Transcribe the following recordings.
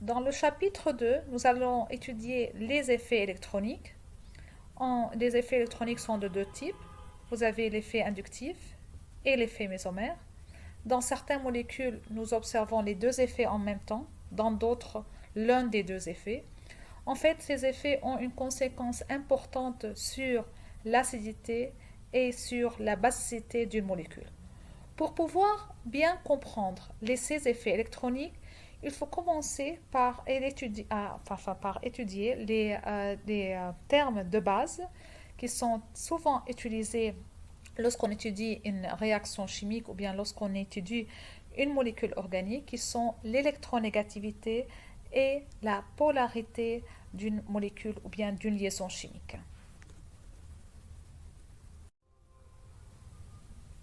Dans le chapitre 2, nous allons étudier les effets électroniques. Les effets électroniques sont de deux types. Vous avez l'effet inductif et l'effet mésomère. Dans certaines molécules, nous observons les deux effets en même temps. Dans d'autres, l'un des deux effets. En fait, ces effets ont une conséquence importante sur l'acidité et sur la basicité d'une molécule. Pour pouvoir bien comprendre ces effets électroniques, il faut commencer par étudier les termes de base qui sont souvent utilisés lorsqu'on étudie une réaction chimique ou bien lorsqu'on étudie une molécule organique, qui sont l'électronégativité et la polarité d'une molécule ou bien d'une liaison chimique.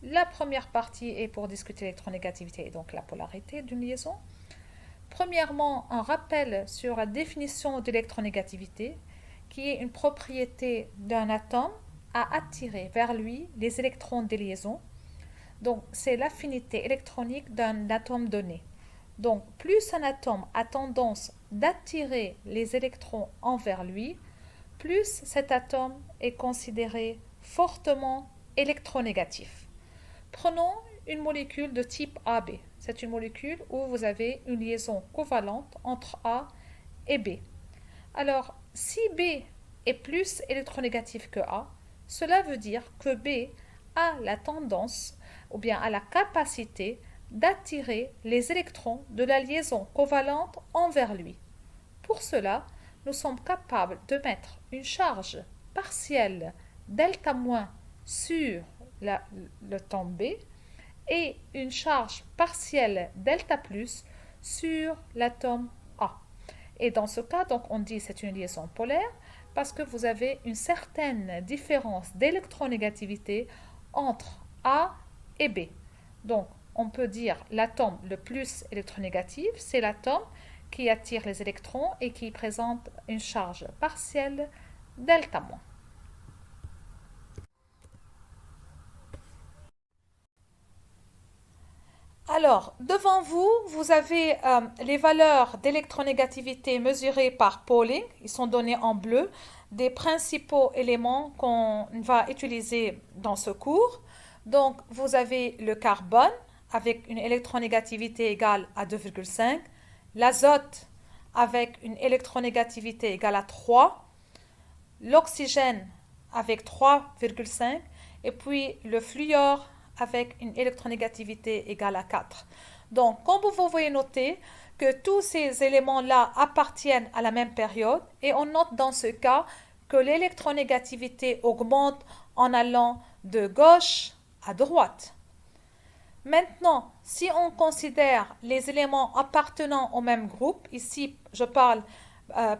La première partie est pour discuter l'électronégativité et donc la polarité d'une liaison. Premièrement, un rappel sur la définition de l'électronégativité, qui est une propriété d'un atome à attirer vers lui les électrons des liaisons. Donc, c'est l'affinité électronique d'un atome donné. Donc, plus un atome a tendance d'attirer les électrons envers lui, plus cet atome est considéré fortement électronégatif. Prenons une molécule de type AB. C'est une molécule où vous avez une liaison covalente entre A et B. Alors, si B est plus électronégatif que A, cela veut dire que B a la tendance ou bien a la capacité d'attirer les électrons de la liaison covalente envers lui. Pour cela, nous sommes capables de mettre une charge partielle delta- sur le temps B et une charge partielle delta plus sur l'atome A. Et dans ce cas, donc, on dit que c'est une liaison polaire parce que vous avez une certaine différence d'électronégativité entre A et B. Donc, on peut dire l'atome le plus électronégatif, c'est l'atome qui attire les électrons et qui présente une charge partielle delta-. Alors, devant vous, vous avez les valeurs d'électronégativité mesurées par Pauling. Ils sont donnés en bleu, des principaux éléments qu'on va utiliser dans ce cours. Donc, vous avez le carbone avec une électronégativité égale à 2,5, l'azote avec une électronégativité égale à 3, l'oxygène avec 3,5 et puis le fluor avec une électronégativité égale à 4. Donc, comme vous pouvez noter que tous ces éléments-là appartiennent à la même période et on note dans ce cas que l'électronégativité augmente en allant de gauche à droite. Maintenant, si on considère les éléments appartenant au même groupe, ici je parle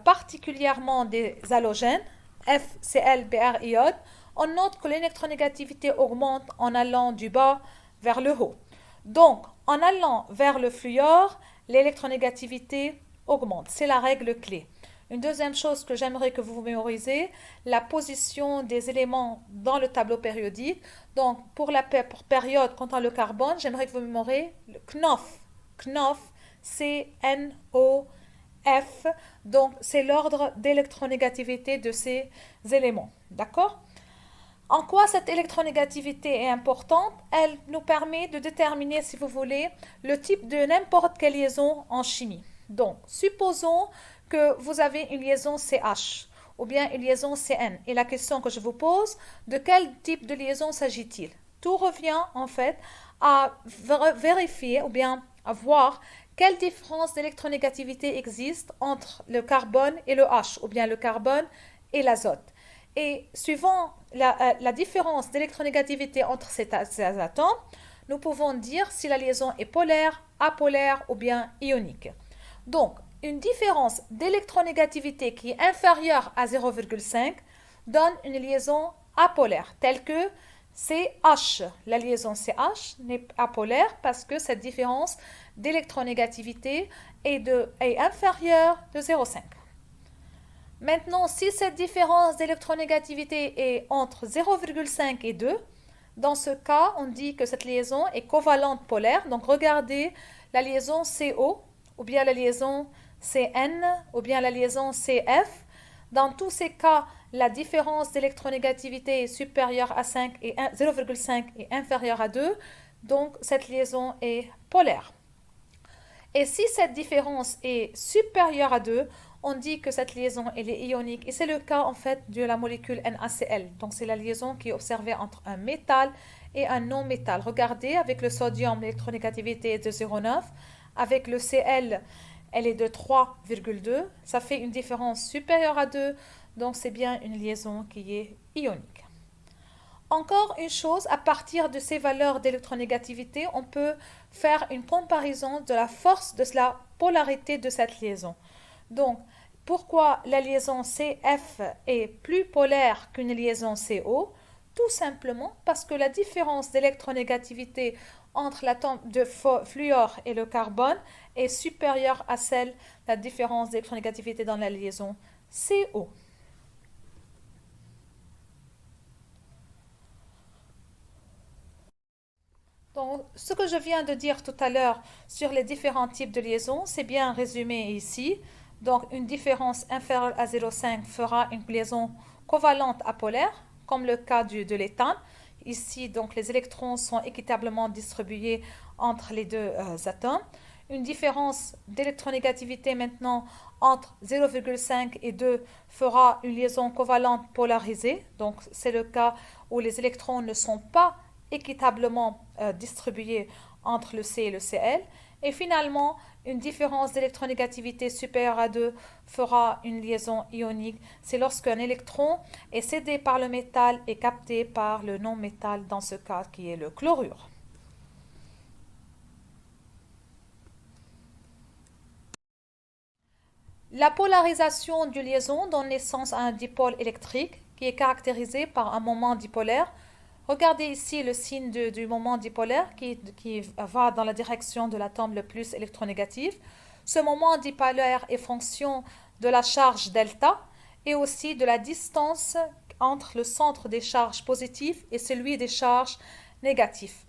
particulièrement des halogènes, FCl, Br, iode, on note que l'électronégativité augmente en allant du bas vers le haut. Donc, en allant vers le fluor, l'électronégativité augmente. C'est la règle clé. Une deuxième chose que j'aimerais que vous mémorisez, la position des éléments dans le tableau périodique. Donc, pour la période comptant le carbone, j'aimerais que vous mémorisez le KNOF. KNOF, C-N-O-F. Donc, c'est l'ordre d'électronégativité de ces éléments. D'accord? En quoi cette électronégativité est importante? Elle nous permet de déterminer, si vous voulez, le type de n'importe quelle liaison en chimie. Donc, supposons que vous avez une liaison CH ou bien une liaison CN. Et la question que je vous pose, de quel type de liaison s'agit-il? Tout revient en fait à vérifier ou bien à voir quelle différence d'électronégativité existe entre le carbone et le H ou bien le carbone et l'azote. Et suivant la différence d'électronégativité entre ces atomes, nous pouvons dire si la liaison est polaire, apolaire ou bien ionique. Donc, une différence d'électronégativité qui est inférieure à 0,5 donne une liaison apolaire, telle que CH. La liaison CH n'est apolaire parce que cette différence d'électronégativité est inférieure de 0,5. Maintenant, si cette différence d'électronégativité est entre 0,5 et 2, dans ce cas, on dit que cette liaison est covalente polaire. Donc, regardez la liaison CO ou bien la liaison CN ou bien la liaison CF. Dans tous ces cas, la différence d'électronégativité est supérieure à 0,5 et inférieure à 2. Donc, cette liaison est polaire. Et si cette différence est supérieure à 2, on dit que cette liaison elle est ionique. Et c'est le cas en fait de la molécule NaCl. Donc c'est la liaison qui est observée entre un métal et un non-métal. Regardez, avec le sodium, l'électronégativité est de 0,9. Avec le Cl, elle est de 3,2. Ça fait une différence supérieure à 2. Donc c'est bien une liaison qui est ionique. Encore une chose, à partir de ces valeurs d'électronégativité, on peut faire une comparaison de la force de la polarité de cette liaison. Donc, pourquoi la liaison CF est plus polaire qu'une liaison CO? Tout simplement parce que la différence d'électronégativité entre l'atome de fluor et le carbone est supérieure à celle de la différence d'électronégativité dans la liaison CO. Donc, ce que je viens de dire tout à l'heure sur les différents types de liaisons, c'est bien résumé ici. Donc, une différence inférieure à 0,5 fera une liaison covalente apolaire, comme le cas de l'éthane. Ici, donc, les électrons sont équitablement distribués entre les deux atomes. Une différence d'électronégativité maintenant entre 0,5 et 2 fera une liaison covalente polarisée. Donc, c'est le cas où les électrons ne sont pas équitablement distribués entre le C et le Cl. Et finalement, une différence d'électronégativité supérieure à 2 fera une liaison ionique. C'est lorsqu'un électron est cédé par le métal et capté par le non-métal, dans ce cas qui est le chlorure. La polarisation d'une liaison donne naissance à un dipôle électrique qui est caractérisé par un moment dipolaire. Regardez ici le signe du moment dipolaire qui va dans la direction de l'atome le plus électronégatif. Ce moment dipolaire est fonction de la charge delta et aussi de la distance entre le centre des charges positives et celui des charges négatives.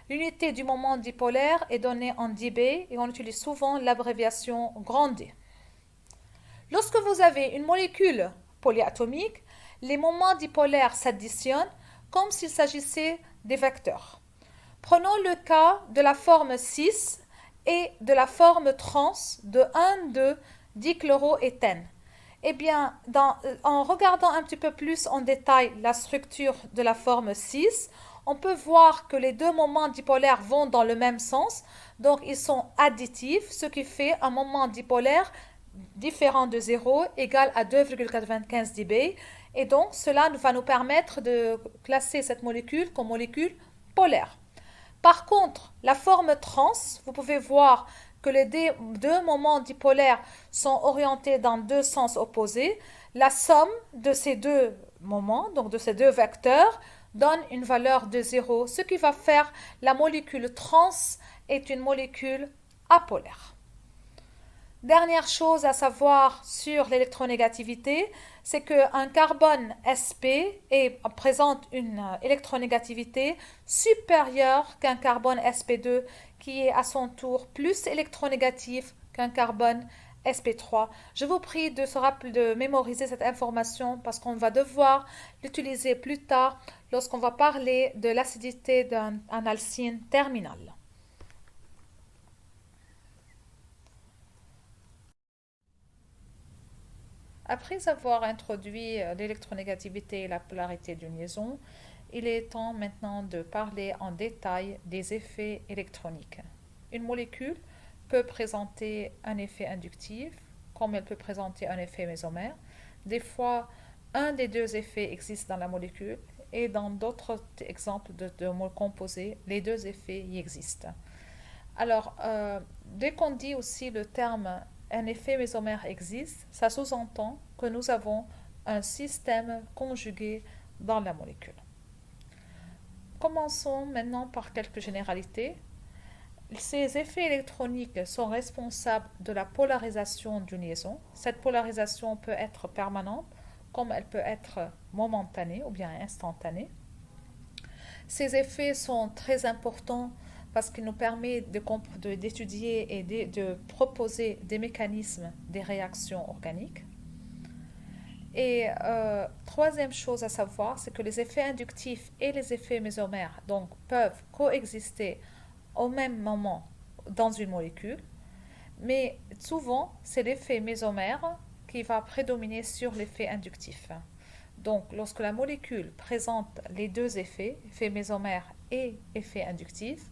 L'unité du moment dipolaire est donnée en dB et on utilise souvent l'abréviation grand D. Lorsque vous avez une molécule polyatomique, les moments dipolaires s'additionnent comme s'il s'agissait des vecteurs. Prenons le cas de la forme 6 et de la forme trans de 1,2-dichloroéthène. Eh bien, en regardant un petit peu plus en détail la structure de la forme 6, on peut voir que les deux moments dipolaires vont dans le même sens, donc ils sont additifs, ce qui fait un moment dipolaire différent de 0 égal à 2,95 dB. Et donc, cela va nous permettre de classer cette molécule comme molécule polaire. Par contre, la forme trans, vous pouvez voir que les deux moments dipolaires sont orientés dans deux sens opposés. La somme de ces deux moments, donc de ces deux vecteurs, donne une valeur de 0, ce qui va faire la molécule trans est une molécule apolaire. Dernière chose à savoir sur l'électronégativité, c'est qu'un carbone sp présente une électronégativité supérieure qu'un carbone sp2 qui est à son tour plus électronégatif qu'un carbone sp3. Je vous prie de mémoriser cette information parce qu'on va devoir l'utiliser plus tard lorsqu'on va parler de l'acidité d'un alcyne terminal. Après avoir introduit l'électronégativité et la polarité d'une liaison, il est temps maintenant de parler en détail des effets électroniques. Une molécule peut présenter un effet inductif, comme elle peut présenter un effet mésomère. Des fois, un des deux effets existe dans la molécule et dans d'autres exemples de mots composés, les deux effets y existent. Alors, dès qu'on dit aussi le terme un effet mésomère existe, ça sous-entend que nous avons un système conjugué dans la molécule. Commençons maintenant par quelques généralités. Ces effets électroniques sont responsables de la polarisation d'une liaison. Cette polarisation peut être permanente, comme elle peut être momentanée ou bien instantanée. Ces effets sont très importants parce qu'il nous permet d'étudier et de proposer des mécanismes des réactions organiques. Et troisième chose à savoir, c'est que les effets inductifs et les effets mésomères donc, peuvent coexister au même moment dans une molécule, mais souvent c'est l'effet mésomère qui va prédominer sur l'effet inductif. Donc lorsque la molécule présente les deux effets, effet mésomère et effet inductif,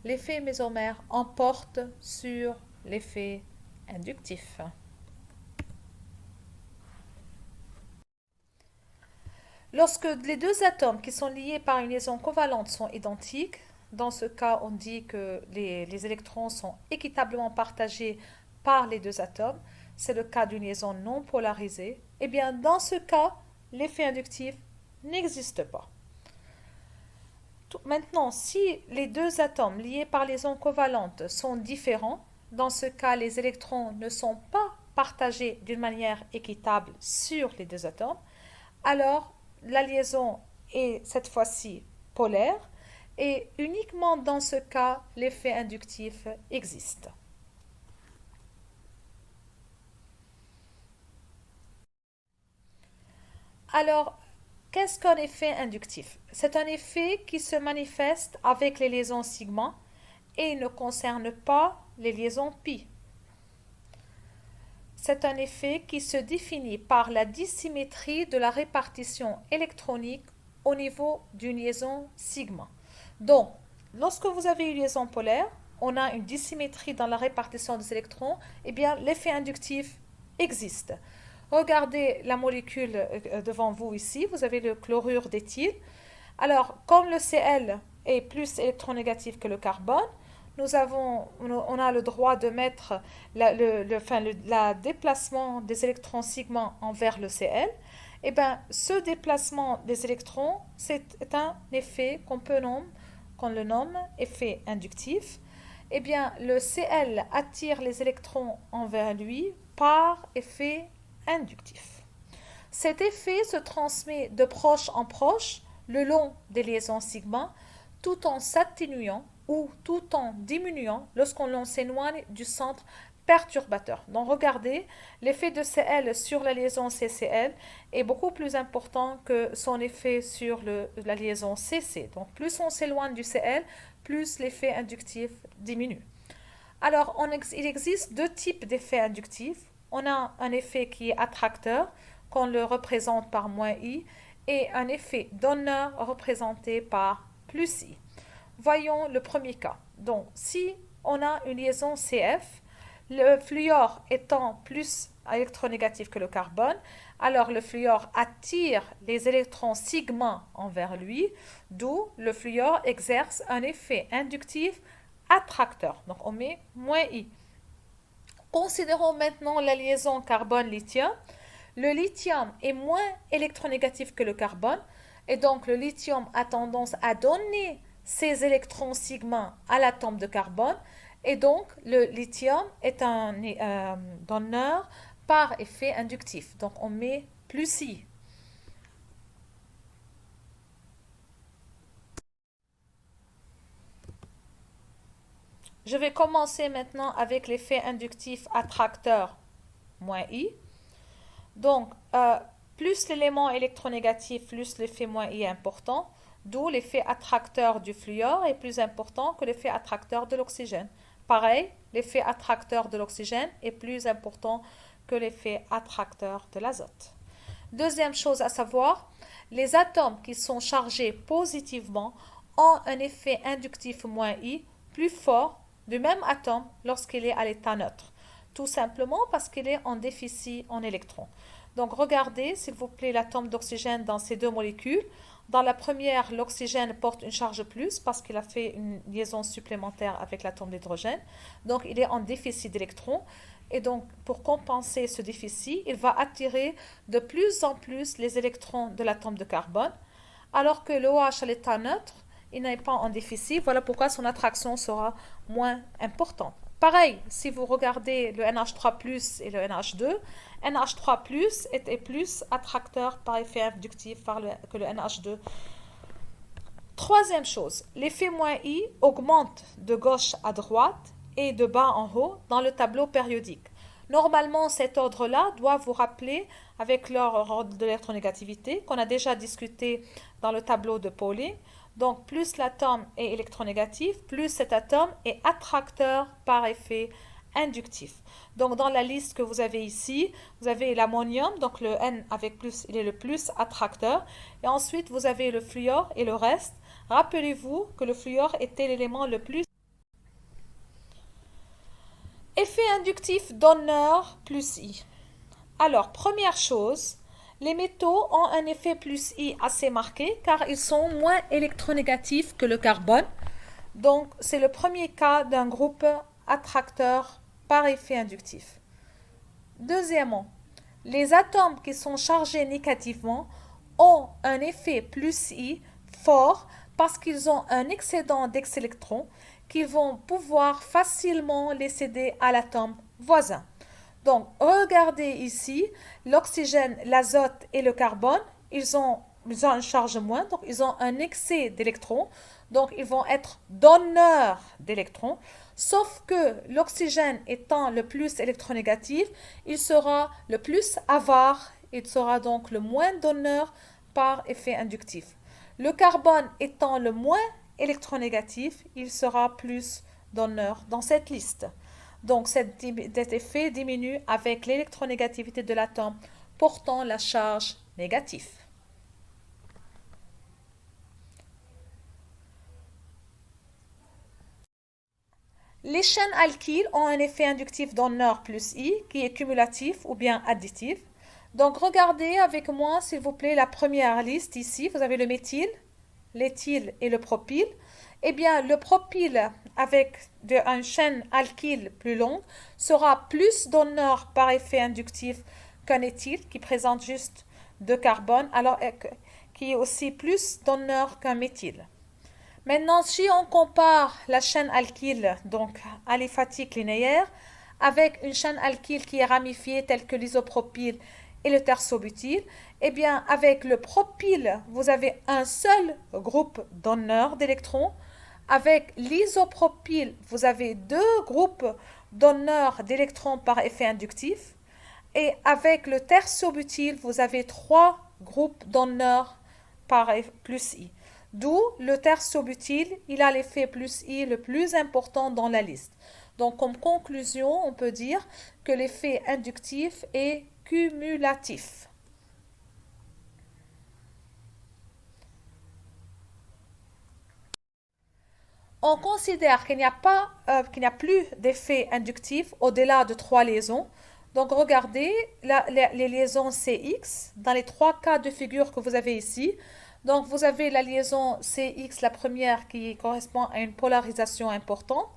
l'effet mésomère emporte sur l'effet inductif. Lorsque les deux atomes qui sont liés par une liaison covalente sont identiques, dans ce cas on dit que les électrons sont équitablement partagés par les deux atomes, c'est le cas d'une liaison non polarisée, et bien dans ce cas, l'effet inductif n'existe pas. Maintenant, si les deux atomes liés par liaison covalente sont différents, dans ce cas, les électrons ne sont pas partagés d'une manière équitable sur les deux atomes, alors la liaison est cette fois-ci polaire et uniquement dans ce cas, l'effet inductif existe. Alors, qu'est-ce qu'un effet inductif? C'est un effet qui se manifeste avec les liaisons sigma et ne concerne pas les liaisons pi. C'est un effet qui se définit par la dissymétrie de la répartition électronique au niveau d'une liaison sigma. Donc, lorsque vous avez une liaison polaire, on a une dissymétrie dans la répartition des électrons, et bien l'effet inductif existe. Regardez la molécule devant vous ici, vous avez le chlorure d'éthyle. Alors, comme le Cl est plus électronégatif que le carbone, on a le droit de mettre le déplacement des électrons sigma envers le Cl. Et bien, ce déplacement des électrons, c'est un effet qu'on le nomme effet inductif. Eh bien, le Cl attire les électrons envers lui par effet inductif. Cet effet se transmet de proche en proche le long des liaisons sigma, tout en s'atténuant ou tout en diminuant lorsqu'on s'éloigne du centre perturbateur. Donc regardez, l'effet de Cl sur la liaison CCl est beaucoup plus important que son effet sur la liaison CC. Donc plus on s'éloigne du Cl, plus l'effet inductif diminue. Alors il existe deux types d'effets inductifs. On a un effet qui est attracteur, qu'on le représente par -i, et un effet donneur représenté par +i. Voyons le premier cas. Donc, si on a une liaison CF, le fluor étant plus électronégatif que le carbone, alors le fluor attire les électrons sigma envers lui, d'où le fluor exerce un effet inductif attracteur. Donc, on met -i. Considérons maintenant la liaison carbone-lithium. Le lithium est moins électronégatif que le carbone, et donc le lithium a tendance à donner ses électrons sigma à l'atome de carbone, et donc le lithium est un donneur par effet inductif. Donc on met +i. Je vais commencer maintenant avec l'effet inductif attracteur -i. Donc, plus l'élément électronégatif, plus l'effet -i est important, d'où l'effet attracteur du fluor est plus important que l'effet attracteur de l'oxygène. Pareil, l'effet attracteur de l'oxygène est plus important que l'effet attracteur de l'azote. Deuxième chose à savoir, les atomes qui sont chargés positivement ont un effet inductif -i plus fort du même atome lorsqu'il est à l'état neutre, tout simplement parce qu'il est en déficit en électrons. Donc regardez s'il vous plaît l'atome d'oxygène dans ces deux molécules. Dans la première, l'oxygène porte une charge plus parce qu'il a fait une liaison supplémentaire avec l'atome d'hydrogène. Donc il est en déficit d'électrons. Et donc pour compenser ce déficit, il va attirer de plus en plus les électrons de l'atome de carbone. Alors que l'OH à l'état neutre, il n'est pas en déficit. Voilà pourquoi son attraction sera moins importante. Pareil, si vous regardez le NH3+, et le NH2, NH3+, est plus attracteur par effet inductif que le NH2. Troisième chose, l'effet -i augmente de gauche à droite et de bas en haut dans le tableau périodique. Normalement, cet ordre-là doit vous rappeler, avec l'ordre de l'électronégativité, qu'on a déjà discuté dans le tableau de Pauling. Donc, plus l'atome est électronégatif, plus cet atome est attracteur par effet inductif. Donc, dans la liste que vous avez ici, vous avez l'ammonium, donc le N avec plus, il est le plus attracteur. Et ensuite, vous avez le fluor et le reste. Rappelez-vous que le fluor était l'élément le plus. Effet inductif donneur plus I. Alors, première chose, les métaux ont un effet plus I assez marqué car ils sont moins électronégatifs que le carbone. Donc, c'est le premier cas d'un groupe attracteur par effet inductif. Deuxièmement, les atomes qui sont chargés négativement ont un effet plus I fort parce qu'ils ont un excédent d'ex-électrons qu'ils vont pouvoir facilement les céder à l'atome voisin. Donc, regardez ici, l'oxygène, l'azote et le carbone, ils ont une charge moins, donc ils ont un excès d'électrons, donc ils vont être donneurs d'électrons, sauf que l'oxygène étant le plus électronégatif, il sera le plus avare, il sera donc le moins donneur par effet inductif. Le carbone étant le moins électronégatif, il sera plus donneur dans cette liste. Donc cet effet diminue avec l'électronégativité de l'atome portant la charge négative. Les chaînes alkyles ont un effet inductif donneur plus I qui est cumulatif ou bien additif. Donc regardez avec moi s'il vous plaît la première liste ici. Vous avez le méthyle, l'éthyle et le propyle. Eh bien le propyle avec une chaîne alkyle plus longue sera plus donneur par effet inductif qu'un éthyle qui présente juste 2 carbones, alors qui est aussi plus donneur qu'un méthyle. Maintenant, si on compare la chaîne alkyle, donc aliphatique linéaire, avec une chaîne alkyle qui est ramifiée telle que l'isopropyle et le tersobutyle, eh bien, avec le propyle, vous avez un seul groupe donneur d'électrons. Avec l'isopropyle, vous avez 2 groupes donneurs d'électrons par effet inductif. Et avec le tersobutyle, vous avez 3 groupes donneurs par plus I. D'où le tersobutyle, il a l'effet plus I le plus important dans la liste. Donc, comme conclusion, on peut dire que l'effet inductif est cumulatif. On considère qu'il n'y a plus d'effet inductif au-delà de 3 liaisons. Donc, regardez les liaisons CX dans les 3 cas de figure que vous avez ici. Donc, vous avez la liaison CX, la première, qui correspond à une polarisation importante.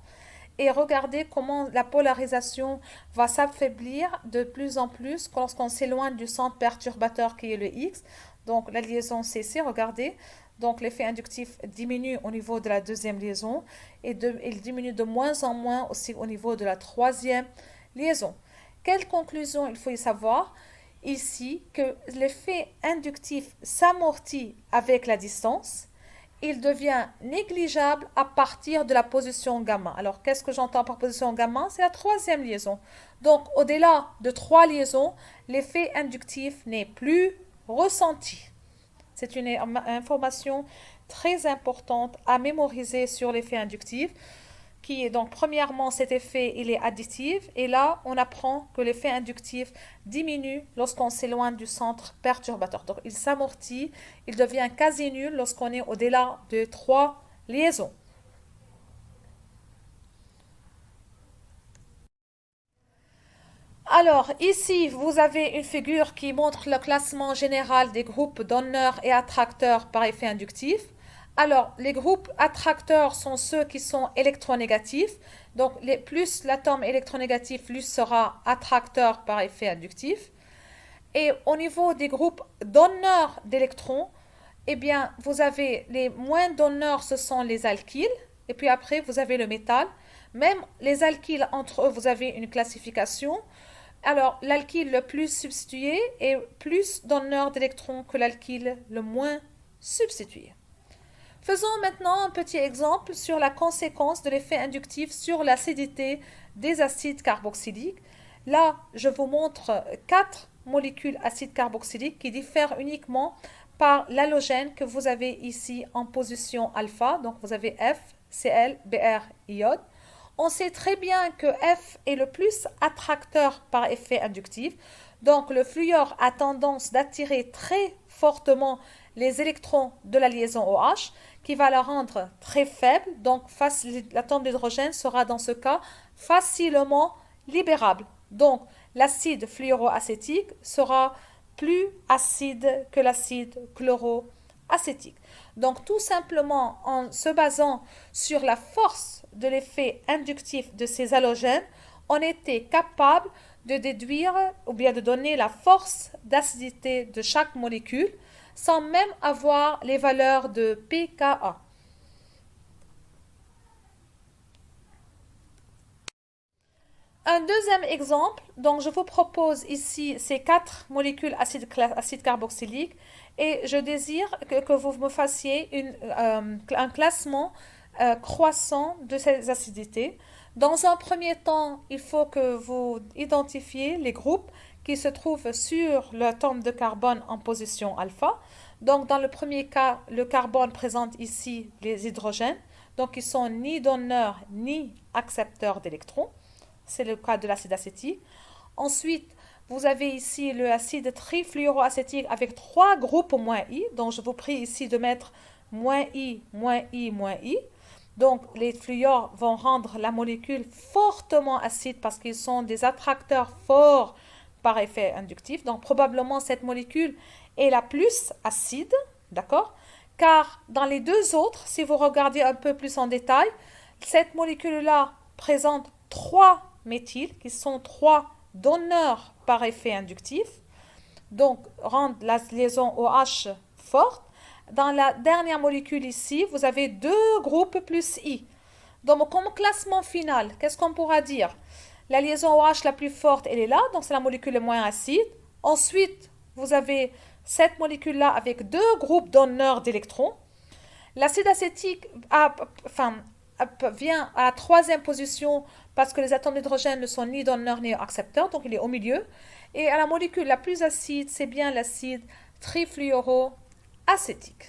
Et regardez comment la polarisation va s'affaiblir de plus en plus lorsqu'on s'éloigne du centre perturbateur qui est le X. Donc, la liaison CC, regardez. Donc, l'effet inductif diminue au niveau de la deuxième liaison et il diminue de moins en moins aussi au niveau de la troisième liaison. Quelle conclusion il faut y savoir? Ici que l'effet inductif s'amortit avec la distance, il devient négligeable à partir de la position gamma. Alors, qu'est-ce que j'entends par position gamma? C'est la troisième liaison. Donc, au-delà de 3 liaisons, l'effet inductif n'est plus ressenti. C'est une information très importante à mémoriser sur l'effet inductif. Qui est donc premièrement cet effet il est additif et là on apprend que l'effet inductif diminue lorsqu'on s'éloigne du centre perturbateur. Donc il s'amortit, il devient quasi nul lorsqu'on est au-delà de 3 liaisons. Alors ici vous avez une figure qui montre le classement général des groupes donneurs et attracteurs par effet inductif. Alors, les groupes attracteurs sont ceux qui sont électronégatifs. Donc, plus l'atome électronégatif, plus sera attracteur par effet inductif. Et au niveau des groupes donneurs d'électrons, eh bien, vous avez les moins donneurs, ce sont les alkyles. Et puis après, vous avez le métal. Même les alkyles, entre eux, vous avez une classification. Alors, l'alkyle le plus substitué est plus donneur d'électrons que l'alkyle le moins substitué. Faisons maintenant un petit exemple sur la conséquence de l'effet inductif sur l'acidité des acides carboxyliques. Là, je vous montre 4 molécules acides carboxyliques qui diffèrent uniquement par l'halogène que vous avez ici en position alpha. Donc, vous avez F, Cl, Br, iode. On sait très bien que F est le plus attracteur par effet inductif. Donc, le fluor a tendance d'attirer très fortement les électrons de la liaison OH, qui va la rendre très faible. Donc, l'atome d'hydrogène sera dans ce cas facilement libérable. Donc, l'acide fluoroacétique sera plus acide que l'acide chloroacétique. Donc, tout simplement, en se basant sur la force de l'effet inductif de ces halogènes, on était capable de déduire ou bien de donner la force d'acidité de chaque molécule sans même avoir les valeurs de pKa. Un deuxième exemple, donc je vous propose ici ces 4 molécules acides carboxyliques et je désire que vous me fassiez un classement croissant de ces acidités. Dans un premier temps, il faut que vous identifiez les groupes qui se trouvent sur l'atome de carbone en position alpha. Donc, dans le premier cas, le carbone présente ici les hydrogènes. Donc, ils sont ni donneurs ni accepteurs d'électrons. C'est le cas de l'acide acétique. Ensuite, vous avez ici l'acide trifluoroacétique avec 3 groupes -I. Donc, je vous prie ici de mettre -I, -I, -I. Donc, les fluors vont rendre la molécule fortement acide parce qu'ils sont des attracteurs forts par effet inductif. Donc, probablement, cette molécule est la plus acide, d'accord? Car dans les deux autres, si vous regardez un peu plus en détail, cette molécule-là présente 3 méthyles, qui sont 3 donneurs par effet inductif, donc rendent la liaison OH forte. Dans la dernière molécule ici, vous avez 2 groupes plus I. Donc, comme classement final, qu'est-ce qu'on pourra dire? La liaison OH la plus forte, elle est là, donc c'est la molécule la moins acide. Ensuite, vous avez cette molécule-là avec 2 groupes donneurs d'électrons. L'acide acétique vient à la 3e position parce que les atomes d'hydrogène ne sont ni donneurs ni accepteurs, donc il est au milieu. Et à la molécule la plus acide, c'est bien l'acide trifluoroacétique.